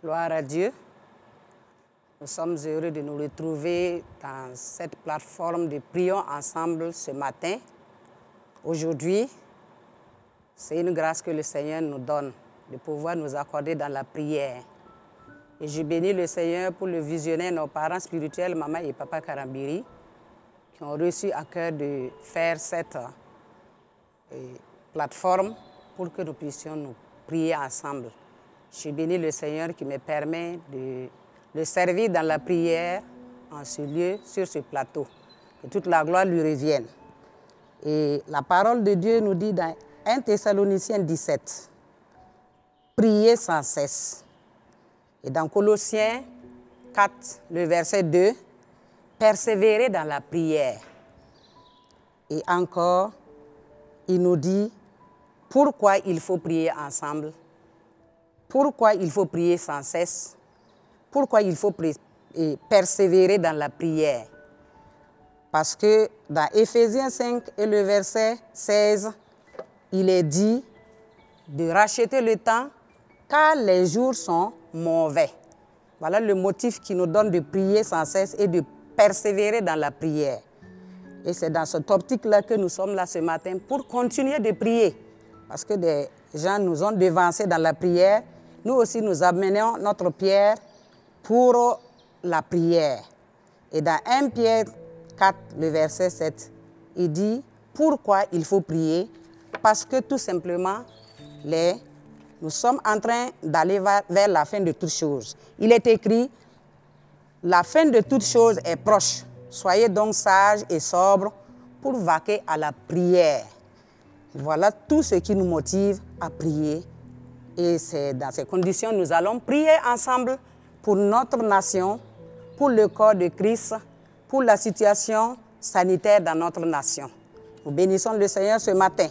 Gloire à Dieu. Nous sommes heureux de nous retrouver dans cette plateforme de prions ensemble ce matin. Aujourd'hui, c'est une grâce que le Seigneur nous donne de pouvoir nous accorder dans la prière. Et je bénis le Seigneur pour le visionnaire, nos parents spirituels, maman et papa Karambiri, qui ont reçu à cœur de faire cette plateforme pour que nous puissions nous prier ensemble. Je bénis le Seigneur qui me permet de le servir dans la prière en ce lieu, sur ce plateau. Que toute la gloire lui revienne. Et la parole de Dieu nous dit dans 1 Thessaloniciens 17, priez sans cesse. Et dans Colossiens 4, le verset 2, persévérez dans la prière. Et encore, il nous dit pourquoi il faut prier ensemble, pourquoi il faut prier sans cesse, pourquoi il faut persévérer dans la prière. Parce que dans Éphésiens 5 et le verset 16, il est dit de racheter le temps car les jours sont mauvais. Voilà le motif qui nous donne de prier sans cesse et de persévérer dans la prière. Et c'est dans cette optique-là que nous sommes là ce matin pour continuer de prier. Parce que des gens nous ont devancés dans la prière. Nous aussi, nous amenons notre pierre pour la prière. Et dans 1 Pierre 4, le verset 7, il dit pourquoi il faut prier. Parce que tout simplement, nous sommes en train d'aller vers la fin de toutes choses. Il est écrit, la fin de toutes choses est proche. Soyez donc sages et sobres pour vaquer à la prière. Voilà tout ce qui nous motive à prier. Et c'est dans ces conditions que nous allons prier ensemble pour notre nation, pour le corps de Christ, pour la situation sanitaire dans notre nation. Nous bénissons le Seigneur ce matin.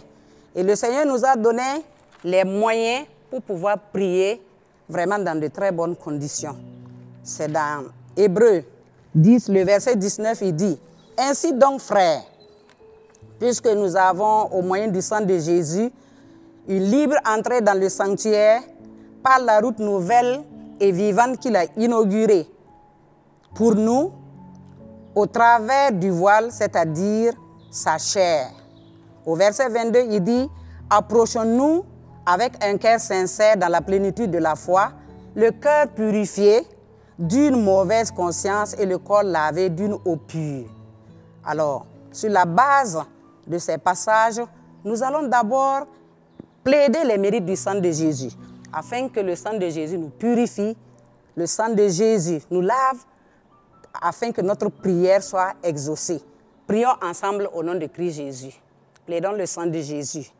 Et le Seigneur nous a donné les moyens pour pouvoir prier vraiment dans de très bonnes conditions. C'est dans Hébreux 10, le verset 19, il dit « Ainsi donc, frères, puisque nous avons, au moyen du sang de Jésus, une libre entrée dans le sanctuaire par la route nouvelle et vivante qu'il a inaugurée pour nous, au travers du voile, c'est-à-dire sa chair. » Au verset 22, il dit « Approchons-nous avec un cœur sincère dans la plénitude de la foi, le cœur purifié d'une mauvaise conscience et le corps lavé d'une eau pure. » Alors, sur la base de ces passages, nous allons d'abord plaider les mérites du sang de Jésus, afin que le sang de Jésus nous purifie, le sang de Jésus nous lave, afin que notre prière soit exaucée. Prions ensemble au nom de Christ Jésus. Plaidons le sang de Jésus.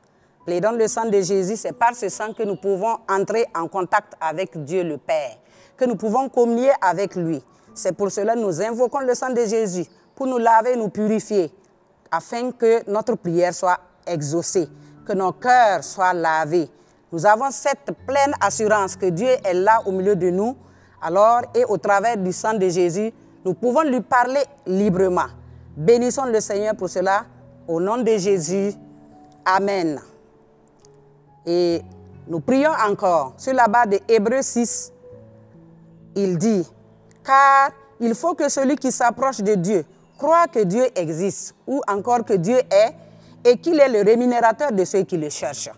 Plaidons le sang de Jésus, c'est par ce sang que nous pouvons entrer en contact avec Dieu le Père, que nous pouvons communier avec lui. C'est pour cela que nous invoquons le sang de Jésus, pour nous laver, nous purifier, afin que notre prière soit exaucée, que nos cœurs soient lavés. Nous avons cette pleine assurance que Dieu est là au milieu de nous. Alors, et au travers du sang de Jésus, nous pouvons lui parler librement. Bénissons le Seigneur pour cela, au nom de Jésus. Amen. Et nous prions encore sur la base de Hébreux 6. Il dit, car il faut que celui qui s'approche de Dieu croit que Dieu existe, ou encore que Dieu est, et qu'il est le rémunérateur de ceux qui le cherchent.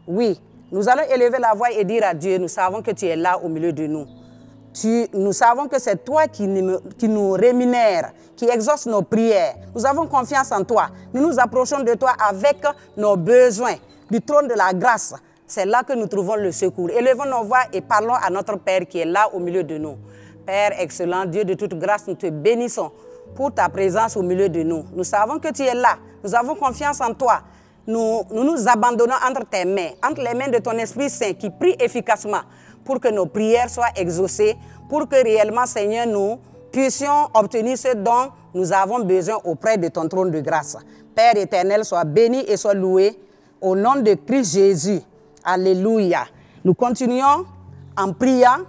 Oui, nous allons élever la voix et dire à Dieu, nous savons que tu es là au milieu de nous. Nous savons que c'est toi qui nous rémunère, qui exauce nos prières. Nous avons confiance en toi. Nous nous approchons de toi avec nos besoins, du trône de la grâce. C'est là que nous trouvons le secours. Élevons nos voix et parlons à notre Père qui est là au milieu de nous. Père excellent, Dieu de toute grâce, nous te bénissons pour ta présence au milieu de nous. Nous savons que tu es là. Nous avons confiance en toi. Nous nous abandonnons entre tes mains, entre les mains de ton Esprit Saint qui prie efficacement pour que nos prières soient exaucées, pour que réellement, Seigneur, nous puissions obtenir ce dont nous avons besoin auprès de ton trône de grâce. Père éternel, sois béni et sois loué au nom de Christ Jésus. Alléluia. Nous continuons en priant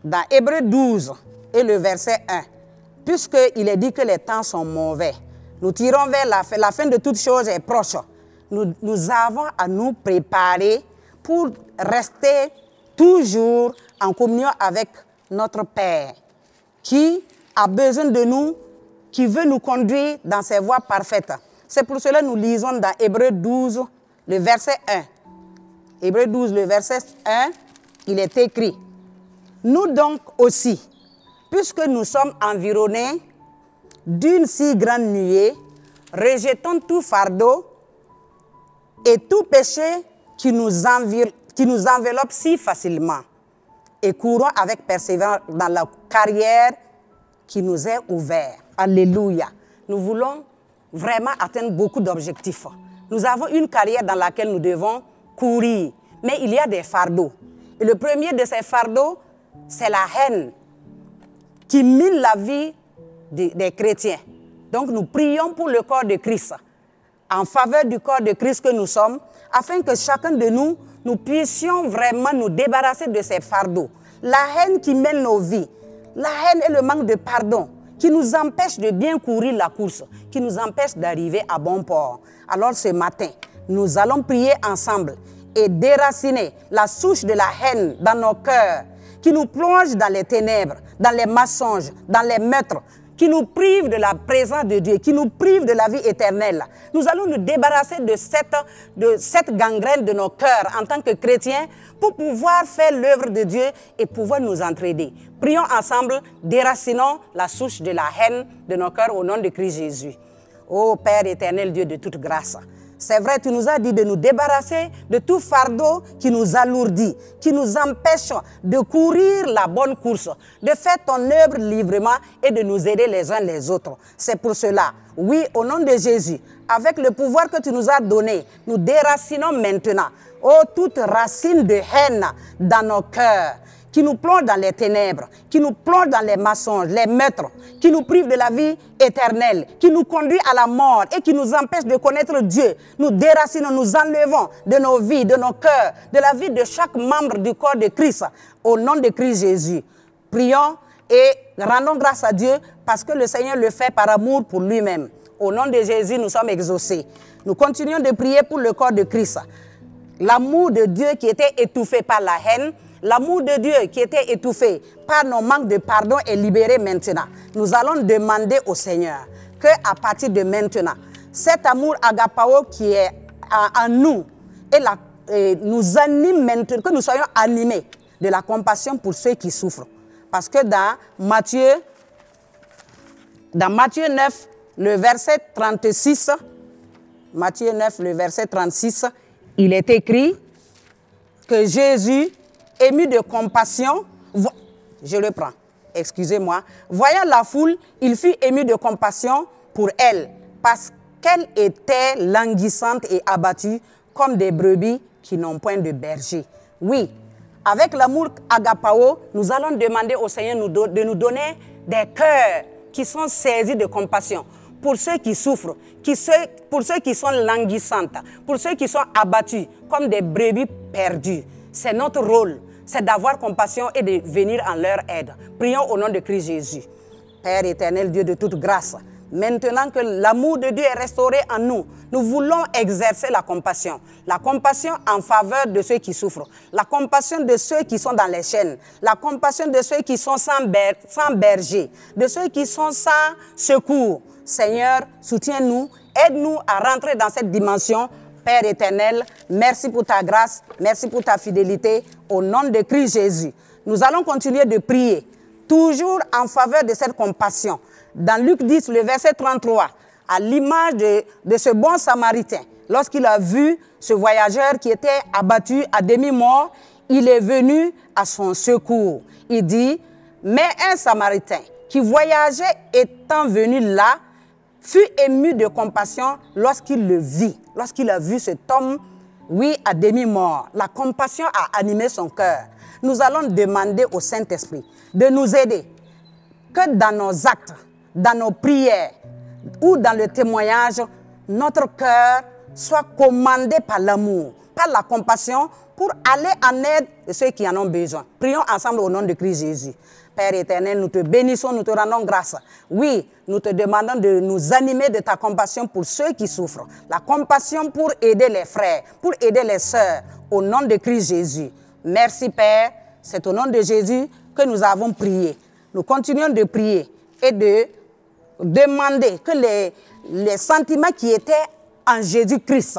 dans Hébreux 12 et le verset 1. Puisqu'il est dit que les temps sont mauvais, nous tirons vers la fin de toutes choses est proche. Nous avons à nous préparer pour rester toujours en communion avec notre Père, qui a besoin de nous, qui veut nous conduire dans ses voies parfaites. C'est pour cela que nous lisons dans Hébreux 12, le verset 1. Hébreux 12, le verset 1, il est écrit: nous donc aussi, puisque nous sommes environnés d'une si grande nuée, rejetons tout fardeau et tout péché qui nous enveloppe si facilement, et courons avec persévérance dans la carrière qui nous est ouverte. Alléluia. Nous voulons vraiment atteindre beaucoup d'objectifs. Nous avons une carrière dans laquelle nous devons courir, mais il y a des fardeaux. Et le premier de ces fardeaux, c'est la haine qui mine la vie des chrétiens. Donc nous prions pour le corps de Christ, en faveur du corps de Christ que nous sommes, afin que chacun de nous, nous puissions vraiment nous débarrasser de ces fardeaux. La haine qui mène nos vies, la haine et le manque de pardon, qui nous empêche de bien courir la course, qui nous empêche d'arriver à bon port. Alors ce matin, nous allons prier ensemble et déraciner la souche de la haine dans nos cœurs, qui nous plonge dans les ténèbres, dans les mensonges, dans les meurtres, qui nous prive de la présence de Dieu, qui nous prive de la vie éternelle. Nous allons nous débarrasser de cette gangrène de nos cœurs en tant que chrétiens pour pouvoir faire l'œuvre de Dieu et pouvoir nous entraider. Prions ensemble, déracinons la souche de la haine de nos cœurs au nom de Christ Jésus. Ô Père éternel, Dieu de toute grâce, c'est vrai, tu nous as dit de nous débarrasser de tout fardeau qui nous alourdit, qui nous empêche de courir la bonne course, de faire ton œuvre librement et de nous aider les uns les autres. C'est pour cela, oui, au nom de Jésus, avec le pouvoir que tu nous as donné, nous déracinons maintenant, oh, toute racine de haine dans nos cœurs, qui nous plonge dans les ténèbres, qui nous plonge dans les mensonges, les meurtres, qui nous prive de la vie éternelle, qui nous conduit à la mort et qui nous empêche de connaître Dieu. Nous déracinons, nous enlevons de nos vies, de nos cœurs, de la vie de chaque membre du corps de Christ, au nom de Christ Jésus. Prions et rendons grâce à Dieu parce que le Seigneur le fait par amour pour lui-même. Au nom de Jésus, nous sommes exaucés. Nous continuons de prier pour le corps de Christ. L'amour de Dieu qui était étouffé par la haine, l'amour de Dieu qui était étouffé par nos manques de pardon est libéré maintenant. Nous allons demander au Seigneur qu'à partir de maintenant, cet amour agapao qui est en nous et nous anime maintenant, que nous soyons animés de la compassion pour ceux qui souffrent. Parce que dans Matthieu 9, le verset 36, Matthieu 9, le verset 36, il est écrit que Jésus, ému de compassion, je le prends, excusez-moi, voyant la foule, il fut ému de compassion pour elle, parce qu'elle était languissante et abattue comme des brebis qui n'ont point de berger. Oui, avec l'amour agapao, nous allons demander au Seigneur de nous donner des cœurs qui sont saisis de compassion pour ceux qui souffrent, pour ceux qui sont languissantes, pour ceux qui sont abattus comme des brebis perdues. C'est notre rôle, c'est d'avoir compassion et de venir en leur aide. Prions au nom de Christ Jésus. Père éternel, Dieu de toute grâce, maintenant que l'amour de Dieu est restauré en nous, nous voulons exercer la compassion en faveur de ceux qui souffrent, la compassion de ceux qui sont dans les chaînes, la compassion de ceux qui sont sans berger, de ceux qui sont sans secours. Seigneur, soutiens-nous, aide-nous à rentrer dans cette dimension. Père éternel, merci pour ta grâce, merci pour ta fidélité, au nom de Christ Jésus. Nous allons continuer de prier, toujours en faveur de cette compassion. Dans Luc 10, le verset 33, à l'image de ce bon Samaritain, lorsqu'il a vu ce voyageur qui était abattu à demi-mort, il est venu à son secours. Il dit, mais un Samaritain qui voyageait étant venu là, fut ému de compassion lorsqu'il le vit, lorsqu'il a vu cet homme, oui, à demi-mort. La compassion a animé son cœur. Nous allons demander au Saint-Esprit de nous aider, que dans nos actes, dans nos prières ou dans le témoignage, notre cœur soit commandé par l'amour, par la compassion, pour aller en aide de ceux qui en ont besoin. Prions ensemble au nom de Christ Jésus. Père éternel, nous te bénissons, nous te rendons grâce. Oui, nous te demandons de nous animer de ta compassion pour ceux qui souffrent. La compassion pour aider les frères, pour aider les sœurs, au nom de Christ Jésus. Merci Père, C'est au nom de Jésus que nous avons prié. Nous continuons de prier et de demander que les sentiments qui étaient en Jésus-Christ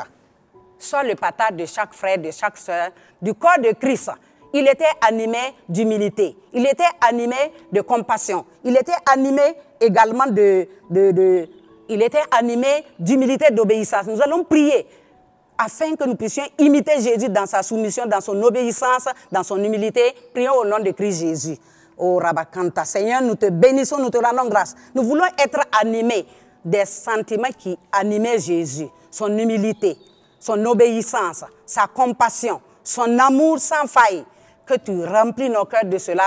soient le partage de chaque frère, de chaque sœur, du corps de Christ. Il était animé d'humilité, il était animé de compassion, il était animé également d'humilité, d'obéissance. Nous allons prier afin que nous puissions imiter Jésus dans sa soumission, dans son obéissance, dans son humilité. Prions au nom de Christ Jésus. Oh Rabakanta, Seigneur, nous te bénissons, nous te rendons grâce. Nous voulons être animés des sentiments qui animaient Jésus, son humilité, son obéissance, sa compassion, son amour sans faille. Que tu remplis nos cœurs de cela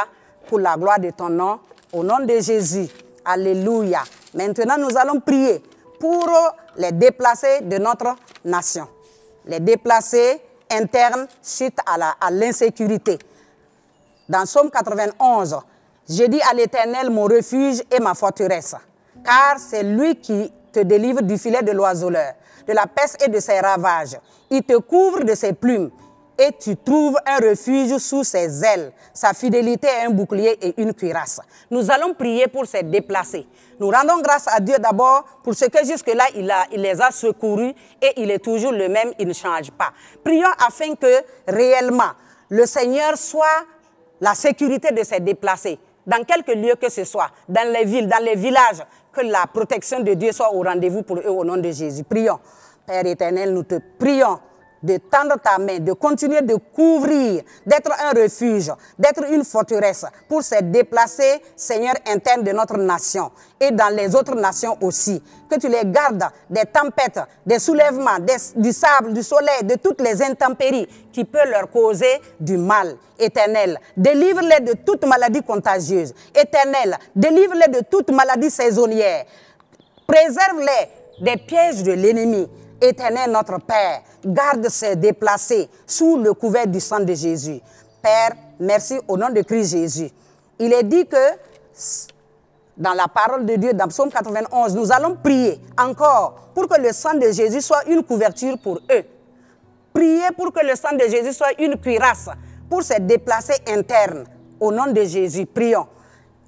pour la gloire de ton nom, au nom de Jésus. Alléluia. Maintenant, nous allons prier pour les déplacés de notre nation. Les déplacés internes suite à l'insécurité. Dans Psaume 91, je dis à l'Éternel mon refuge et ma forteresse, car c'est lui qui te délivre du filet de l'oiseleur, de la peste et de ses ravages. Il te couvre de ses plumes et tu trouves un refuge sous ses ailes. Sa fidélité est un bouclier et une cuirasse. Nous allons prier pour ces déplacés. Nous rendons grâce à Dieu d'abord pour ce que jusque-là, il les a secourus et il est toujours le même, il ne change pas. Prions afin que réellement le Seigneur soit la sécurité de ces déplacés, dans quelque lieu que ce soit, dans les villes, dans les villages, que la protection de Dieu soit au rendez-vous pour eux au nom de Jésus. Prions. Père éternel, nous te prions de tendre ta main, de continuer de couvrir, d'être un refuge, d'être une forteresse pour ces déplacés, Seigneur, internes de notre nation et dans les autres nations aussi. Que tu les gardes des tempêtes, des soulèvements, du sable, du soleil, de toutes les intempéries qui peuvent leur causer du mal. Éternel, délivre-les de toute maladie contagieuse. Éternel, délivre-les de toute maladie saisonnière. Préserve-les des pièges de l'ennemi. Éternel notre Père, garde ces déplacés sous le couvert du sang de Jésus. Père, merci au nom de Christ Jésus. Il est dit que dans la parole de Dieu, dans Psaume 91, nous allons prier encore pour que le sang de Jésus soit une couverture pour eux. Priez pour que le sang de Jésus soit une cuirasse pour ces déplacés internes. Au nom de Jésus, prions.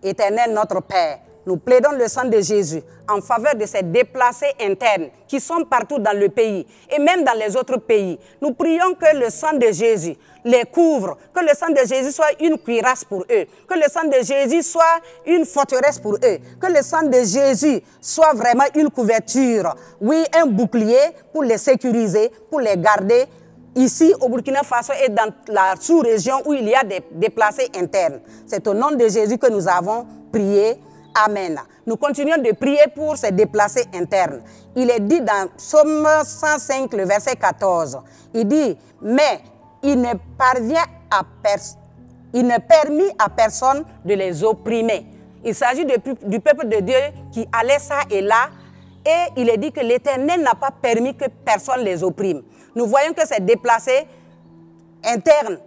Éternel notre Père, nous plaidons le sang de Jésus en faveur de ces déplacés internes qui sont partout dans le pays et même dans les autres pays. Nous prions que le sang de Jésus les couvre, que le sang de Jésus soit une cuirasse pour eux, que le sang de Jésus soit une forteresse pour eux, que le sang de Jésus soit vraiment une couverture, oui, un bouclier pour les sécuriser, pour les garder ici au Burkina Faso et dans la sous-région où il y a des déplacés internes. C'est au nom de Jésus que nous avons prié. Amen. Nous continuons de prier pour ces déplacés internes. Il est dit dans Psaume 105, le verset 14. Il dit, mais il ne permit à personne de les opprimer. Il s'agit du peuple de Dieu qui allait ça et là. Et il est dit que l'Éternel n'a pas permis que personne les opprime. Nous voyons que ces déplacés internes,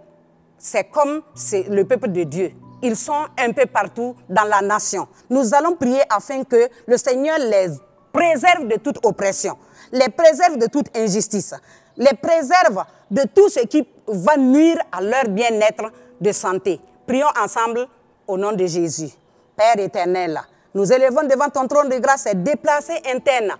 c'est comme le peuple de Dieu. Ils sont un peu partout dans la nation. Nous allons prier afin que le Seigneur les préserve de toute oppression, les préserve de toute injustice, les préserve de tout ce qui va nuire à leur bien-être de santé. Prions ensemble au nom de Jésus. Père éternel, nous élevons devant ton trône de grâce ces déplacés internes,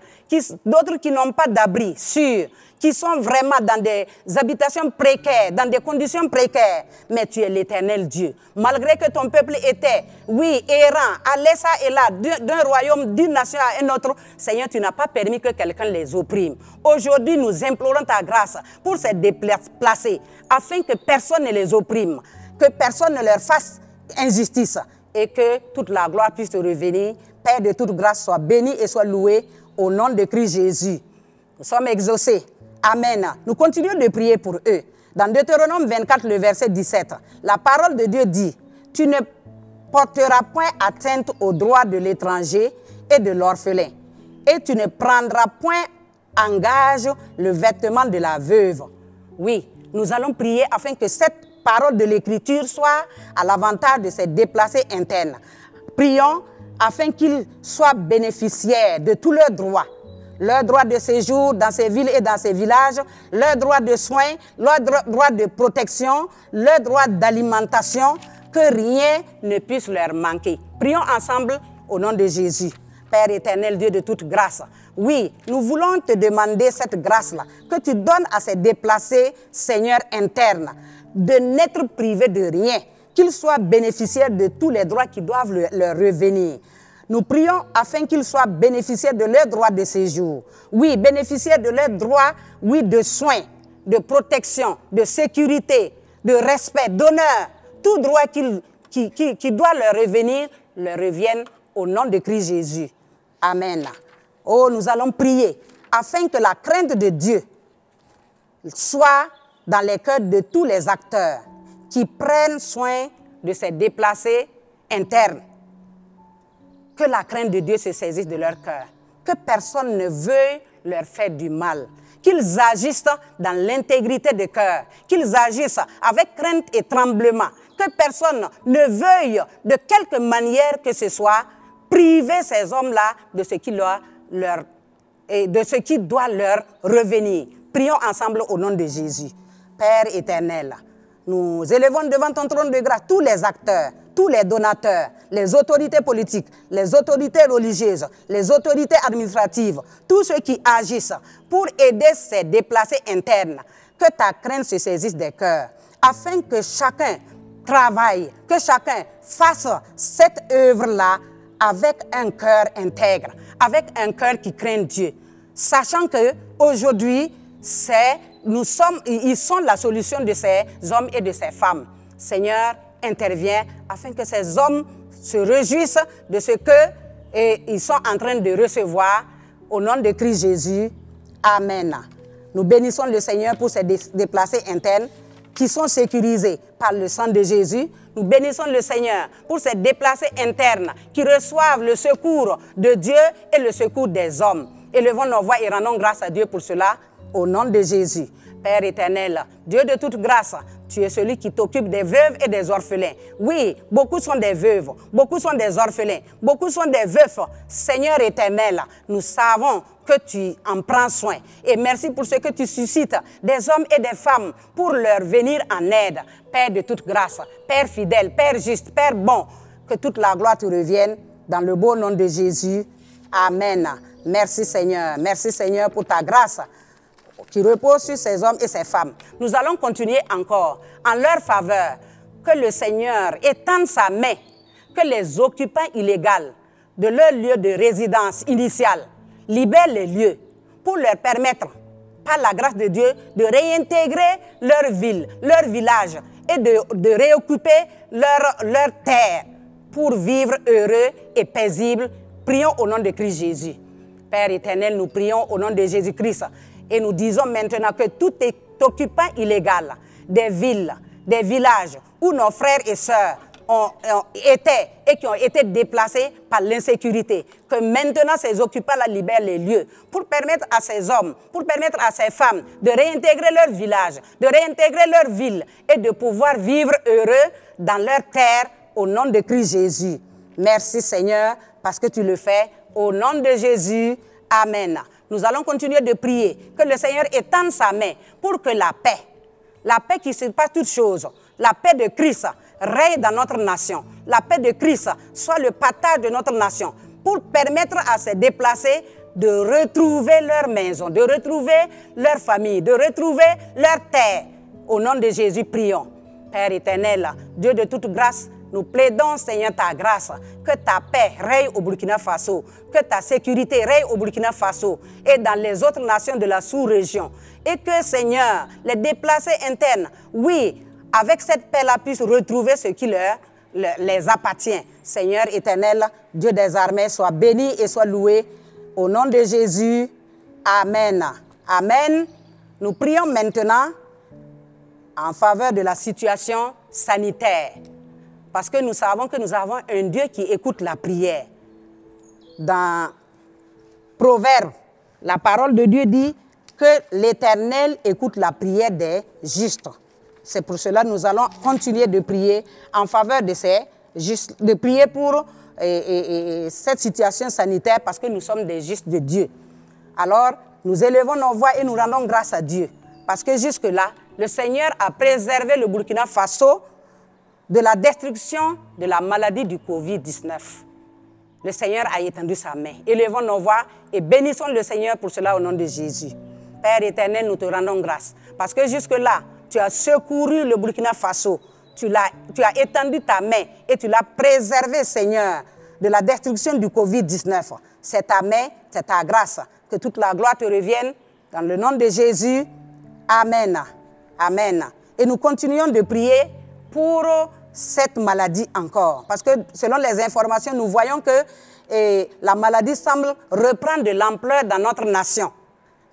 d'autres qui n'ont pas d'abri sûr, qui sont vraiment dans des habitations précaires, dans des conditions précaires. Mais tu es l'Éternel Dieu. Malgré que ton peuple était, oui, errant, allait ça et là, d'un royaume, d'une nation à un autre, Seigneur, tu n'as pas permis que quelqu'un les opprime. Aujourd'hui, nous implorons ta grâce pour ces déplacés, afin que personne ne les opprime, que personne ne leur fasse injustice et que toute la gloire puisse te revenir. Père de toute grâce, sois béni et sois loué au nom de Christ Jésus. Nous sommes exaucés. Amen. Nous continuons de prier pour eux. Dans Deutéronome 24, le verset 17, la parole de Dieu dit, « Tu ne porteras point atteinte aux droits de l'étranger et de l'orphelin, et tu ne prendras point en gage le vêtement de la veuve. » Oui, nous allons prier afin que cette parole de l'Écriture soit à l'avantage de ces déplacés internes. Prions afin qu'ils soient bénéficiaires de tous leurs droits. leur droit de séjour dans ces villes et dans ces villages, leur droit de soins, leur droit de protection, leur droit d'alimentation, que rien ne puisse leur manquer. Prions ensemble au nom de Jésus. Père éternel, Dieu de toute grâce, oui, nous voulons te demander cette grâce-là, que tu donnes à ces déplacés, Seigneur, internes, de n'être privés de rien, qu'ils soient bénéficiaires de tous les droits qui doivent leur revenir. Nous prions afin qu'ils soient bénéficiaires de leurs droits de séjour. Oui, bénéficiaires de leurs droits, oui, de soins, de protection, de sécurité, de respect, d'honneur. Tout droit qui doit leur revenir, leur revienne au nom de Christ Jésus. Amen. Oh, nous allons prier afin que la crainte de Dieu soit dans les cœurs de tous les acteurs qui prennent soin de ces déplacés internes. Que la crainte de Dieu se saisisse de leur cœur. Que personne ne veuille leur faire du mal. Qu'ils agissent dans l'intégrité de cœur. Qu'ils agissent avec crainte et tremblement. Que personne ne veuille de quelque manière que ce soit priver ces hommes-là de ce qui doit leur revenir. Prions ensemble au nom de Jésus. Père éternel, nous élevons devant ton trône de grâce tous les acteurs, tous les donateurs, les autorités politiques, les autorités religieuses, les autorités administratives, tous ceux qui agissent pour aider ces déplacés internes. Que ta crainte se saisisse des cœurs, afin que chacun travaille, que chacun fasse cette œuvre-là avec un cœur intègre, avec un cœur qui craint Dieu, sachant qu'aujourd'hui, ils sont la solution de ces hommes et de ces femmes. Seigneur, interviens afin que ces hommes se réjouissent de ce qu'ils sont en train de recevoir au nom de Christ Jésus. Amen. Nous bénissons le Seigneur pour ces déplacés internes qui sont sécurisés par le sang de Jésus. Nous bénissons le Seigneur pour ces déplacés internes qui reçoivent le secours de Dieu et le secours des hommes. Élevons nos voix et rendons grâce à Dieu pour cela, au nom de Jésus. Père éternel, Dieu de toute grâce, tu es celui qui t'occupe des veuves et des orphelins. Oui, beaucoup sont des veuves, beaucoup sont des orphelins, beaucoup sont des veufs. Seigneur éternel, nous savons que tu en prends soin. Et merci pour ce que tu suscites des hommes et des femmes pour leur venir en aide. Père de toute grâce, Père fidèle, Père juste, Père bon, que toute la gloire te revienne dans le beau nom de Jésus. Amen. Merci Seigneur pour ta grâce qui repose sur ces hommes et ces femmes. Nous allons continuer encore en leur faveur. Que le Seigneur étende sa main, que les occupants illégaux de leur lieu de résidence initiale libèrent les lieux pour leur permettre, par la grâce de Dieu, de réintégrer leur ville, leur village et de réoccuper leur terre pour vivre heureux et paisible. Prions au nom de Christ Jésus. Père éternel, nous prions au nom de Jésus-Christ. Et nous disons maintenant que tout occupant illégal des villes, des villages où nos frères et sœurs étaient et qui ont été déplacés par l'insécurité, que maintenant ces occupants-là libèrent les lieux pour permettre à ces hommes, pour permettre à ces femmes de réintégrer leur village, de réintégrer leur ville et de pouvoir vivre heureux dans leur terre au nom de Christ Jésus. Merci Seigneur parce que tu le fais au nom de Jésus. Amen. Nous allons continuer de prier, que le Seigneur étende sa main pour que la paix qui surpasse toutes choses, la paix de Christ règne dans notre nation, la paix de Christ soit le partage de notre nation, pour permettre à ces déplacés de retrouver leur maison, de retrouver leur famille, de retrouver leur terre. Au nom de Jésus, prions. Père éternel, Dieu de toute grâce, nous plaidons, Seigneur, ta grâce, que ta paix règne au Burkina Faso, que ta sécurité règne au Burkina Faso et dans les autres nations de la sous-région. Et que, Seigneur, les déplacés internes, oui, avec cette paix-là, puissent retrouver ce qui les appartient. Seigneur éternel, Dieu des armées, sois béni et sois loué. Au nom de Jésus, Amen. Amen. Nous prions maintenant en faveur de la situation sanitaire. Parce que nous savons que nous avons un Dieu qui écoute la prière. Dans Proverbe, la parole de Dieu dit que l'Éternel écoute la prière des justes. C'est pour cela que nous allons continuer de prier en faveur de ces justes, de prier pour cette situation sanitaire parce que nous sommes des justes de Dieu. Alors, nous élevons nos voix et nous rendons grâce à Dieu. Parce que jusque-là, le Seigneur a préservé le Burkina Faso de la destruction de la maladie du Covid-19. Le Seigneur a étendu sa main. Élevons nos voix et bénissons le Seigneur pour cela au nom de Jésus. Père éternel, nous te rendons grâce. Parce que jusque-là, tu as secouru le Burkina Faso. Tu as étendu ta main et tu l'as préservé, Seigneur, de la destruction du Covid-19. C'est ta main, c'est ta grâce. Que toute la gloire te revienne. Dans le nom de Jésus, Amen. Amen. Et nous continuons de prier pour cette maladie encore. Parce que selon les informations, nous voyons que la maladie semble reprendre de l'ampleur dans notre nation.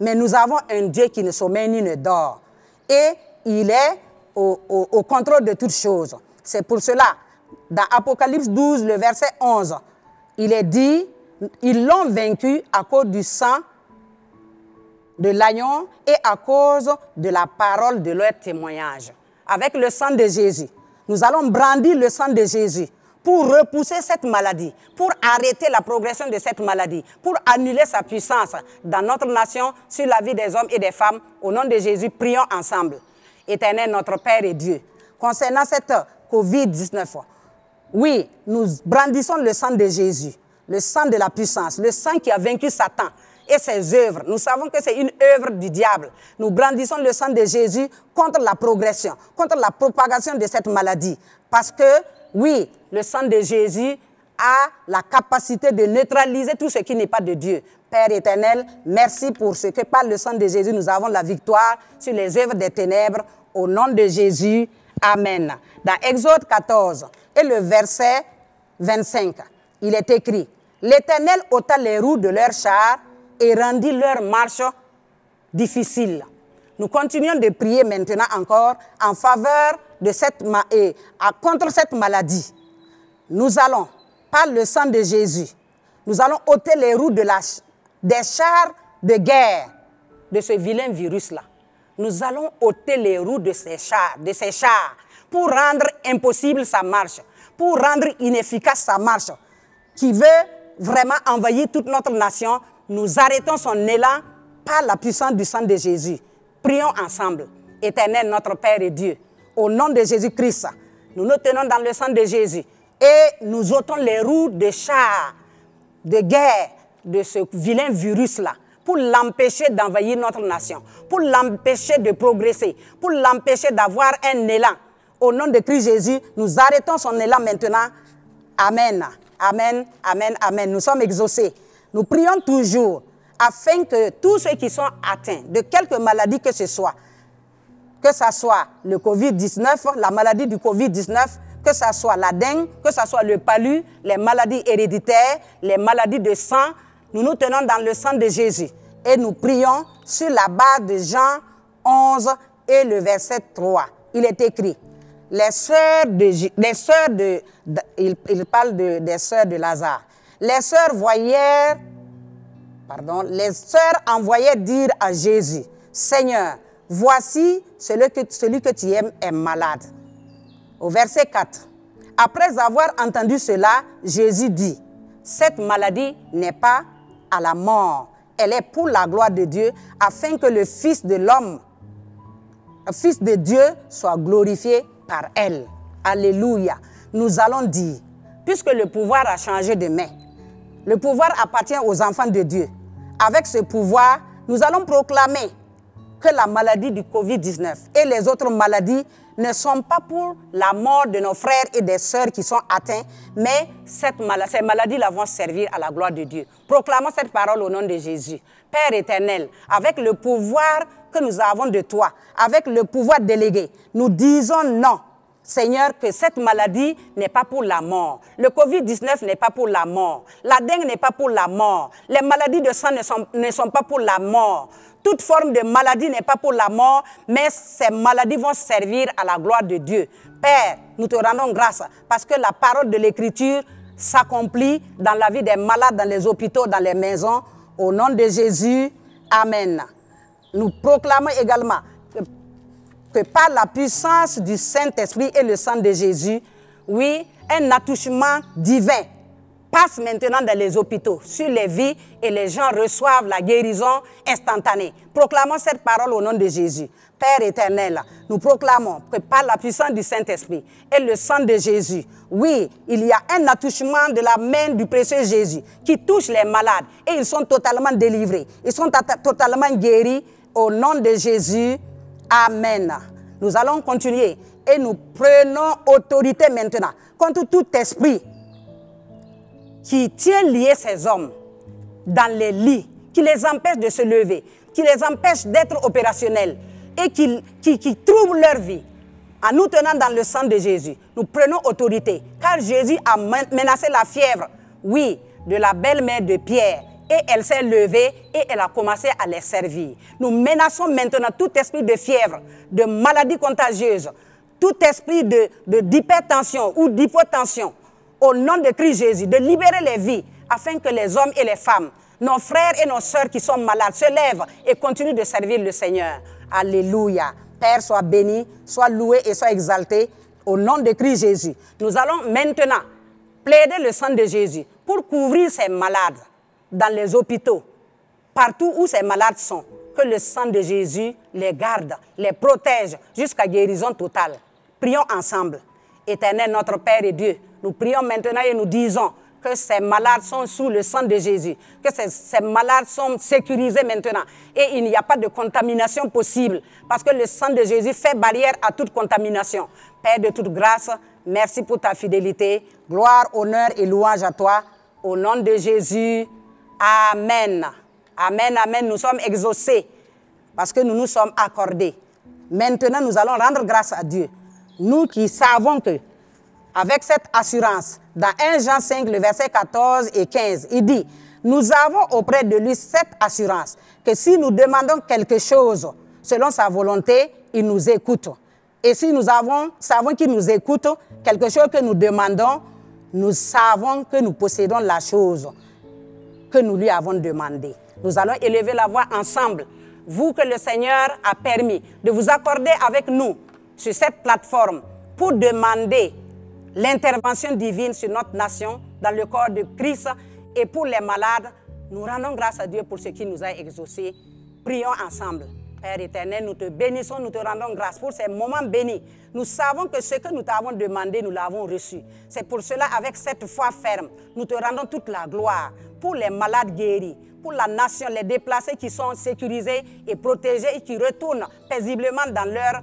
Mais nous avons un Dieu qui ne sommeille ni ne dort. Et il est au contrôle de toutes choses. C'est pour cela, dans Apocalypse 12, le verset 11, il est dit, ils l'ont vaincu à cause du sang de l'agneau et à cause de la parole de leur témoignage. Avec le sang de Jésus, nous allons brandir le sang de Jésus pour repousser cette maladie, pour arrêter la progression de cette maladie, pour annuler sa puissance dans notre nation, sur la vie des hommes et des femmes. Au nom de Jésus, prions ensemble. Éternel, notre Père et Dieu, concernant cette Covid-19, oui, nous brandissons le sang de Jésus, le sang de la puissance, le sang qui a vaincu Satan et ses œuvres. Nous savons que c'est une œuvre du diable. Nous brandissons le sang de Jésus contre la progression, contre la propagation de cette maladie. Parce que, oui, le sang de Jésus a la capacité de neutraliser tout ce qui n'est pas de Dieu. Père éternel, merci pour ce que par le sang de Jésus, nous avons la victoire sur les œuvres des ténèbres. Au nom de Jésus, Amen. Dans Exode 14 et le verset 25, il est écrit, « L'Éternel ôta les roues de leurs chars et rendit leur marche difficile. » Nous continuons de prier maintenant encore en faveur de contre cette maladie. Nous allons, par le sang de Jésus, nous allons ôter les roues des chars de guerre de ce vilain virus-là. Nous allons ôter les roues de ces chars pour rendre impossible sa marche, pour rendre inefficace sa marche, qui veut vraiment envahir toute notre nation. Nous arrêtons son élan par la puissance du sang de Jésus. Prions ensemble. Éternel, notre Père et Dieu, au nom de Jésus-Christ, nous nous tenons dans le sang de Jésus et nous ôtons les roues des chars de guerre de ce vilain virus-là pour l'empêcher d'envahir notre nation, pour l'empêcher de progresser, pour l'empêcher d'avoir un élan. Au nom de Christ Jésus, nous arrêtons son élan maintenant. Amen. Amen. Amen. Amen. Nous sommes exaucés. Nous prions toujours afin que tous ceux qui sont atteints de quelque maladie que ce soit le Covid-19, la maladie du Covid-19, que ce soit la dengue, que ce soit le palu, les maladies héréditaires, les maladies de sang, nous nous tenons dans le sang de Jésus et nous prions sur la base de Jean 11 et le verset 3. Il est écrit, il parle des sœurs de Lazare. Les sœurs envoyaient dire à Jésus, Seigneur, voici celui que tu aimes est malade. Au verset 4, après avoir entendu cela, Jésus dit, cette maladie n'est pas à la mort, elle est pour la gloire de Dieu, afin que le Fils de l'homme, le Fils de Dieu, soit glorifié par elle. Alléluia. Nous allons dire, puisque le pouvoir a changé de main, le pouvoir appartient aux enfants de Dieu. Avec ce pouvoir, nous allons proclamer que la maladie du Covid-19 et les autres maladies ne sont pas pour la mort de nos frères et des sœurs qui sont atteints, mais ces maladies-là vont servir à la gloire de Dieu. Proclamons cette parole au nom de Jésus. Père éternel, avec le pouvoir que nous avons de toi, avec le pouvoir délégué, nous disons non. Seigneur, que cette maladie n'est pas pour la mort. Le Covid-19 n'est pas pour la mort. La dengue n'est pas pour la mort. Les maladies de sang ne sont pas pour la mort. Toute forme de maladie n'est pas pour la mort, mais ces maladies vont servir à la gloire de Dieu. Père, nous te rendons grâce parce que la parole de l'Écriture s'accomplit dans la vie des malades, dans les hôpitaux, dans les maisons. Au nom de Jésus, Amen. Nous proclamons également que par la puissance du Saint-Esprit et le sang de Jésus, oui, un attouchement divin passe maintenant dans les hôpitaux, sur les vies, et les gens reçoivent la guérison instantanée. Proclamons cette parole au nom de Jésus. Père éternel, nous proclamons que par la puissance du Saint-Esprit et le sang de Jésus, oui, il y a un attouchement de la main du précieux Jésus qui touche les malades et ils sont totalement délivrés. Ils sont totalement guéris au nom de Jésus. Amen. Nous allons continuer et nous prenons autorité maintenant contre tout esprit qui tient liés ces hommes dans les lits, qui les empêche de se lever, qui les empêche d'être opérationnels et qui trouble leur vie. En nous tenant dans le sang de Jésus, nous prenons autorité, car Jésus a menacé la fièvre, oui, de la belle-mère de Pierre, et elle s'est levée et elle a commencé à les servir. Nous menaçons maintenant tout esprit de fièvre, de maladie contagieuse, tout esprit d'hypertension ou d'hypotension, au nom de Christ Jésus, de libérer les vies, afin que les hommes et les femmes, nos frères et nos sœurs qui sont malades, se lèvent et continuent de servir le Seigneur. Alléluia. Père, sois béni, sois loué et sois exalté au nom de Christ Jésus. Nous allons maintenant plaider le sang de Jésus pour couvrir ces malades dans les hôpitaux, partout où ces malades sont. Que le sang de Jésus les garde, les protège jusqu'à guérison totale. Prions ensemble. Éternel notre Père et Dieu, nous prions maintenant et nous disons que ces malades sont sous le sang de Jésus, que ces malades sont sécurisés maintenant et il n'y a pas de contamination possible parce que le sang de Jésus fait barrière à toute contamination. Père de toute grâce, merci pour ta fidélité. Gloire, honneur et louange à toi. Au nom de Jésus, Amen. Amen, amen. Nous sommes exaucés parce que nous nous sommes accordés. Maintenant, nous allons rendre grâce à Dieu. Nous qui savons que, avec cette assurance, dans 1 Jean 5, le verset 14 et 15, il dit, nous avons auprès de lui cette assurance, que si nous demandons quelque chose selon sa volonté, il nous écoute. Et si nous savons qu'il nous écoute, quelque chose que nous demandons, nous savons que nous possédons la chose que nous lui avons demandé. Nous allons élever la voix ensemble. Vous que le Seigneur a permis de vous accorder avec nous sur cette plateforme pour demander l'intervention divine sur notre nation, dans le corps de Christ et pour les malades, nous rendons grâce à Dieu pour ce qui nous a exaucés. Prions ensemble. Père éternel, nous te bénissons, nous te rendons grâce pour ces moments bénis. Nous savons que ce que nous t'avons demandé, nous l'avons reçu. C'est pour cela, avec cette foi ferme, nous te rendons toute la gloire pour les malades guéris, pour la nation, les déplacés qui sont sécurisés et protégés et qui retournent paisiblement dans leur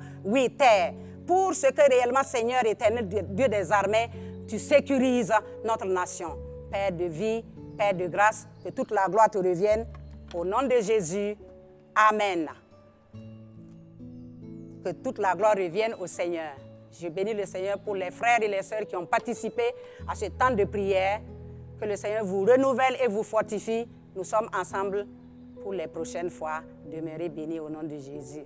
terre. Pour ce que réellement, Seigneur éternel, Dieu des armées, tu sécurises notre nation. Père de vie, Père de grâce, que toute la gloire te revienne. Au nom de Jésus, Amen. Que toute la gloire revienne au Seigneur. Je bénis le Seigneur pour les frères et les sœurs qui ont participé à ce temps de prière. Que le Seigneur vous renouvelle et vous fortifie. Nous sommes ensemble pour les prochaines fois. Demeurez bénis au nom de Jésus.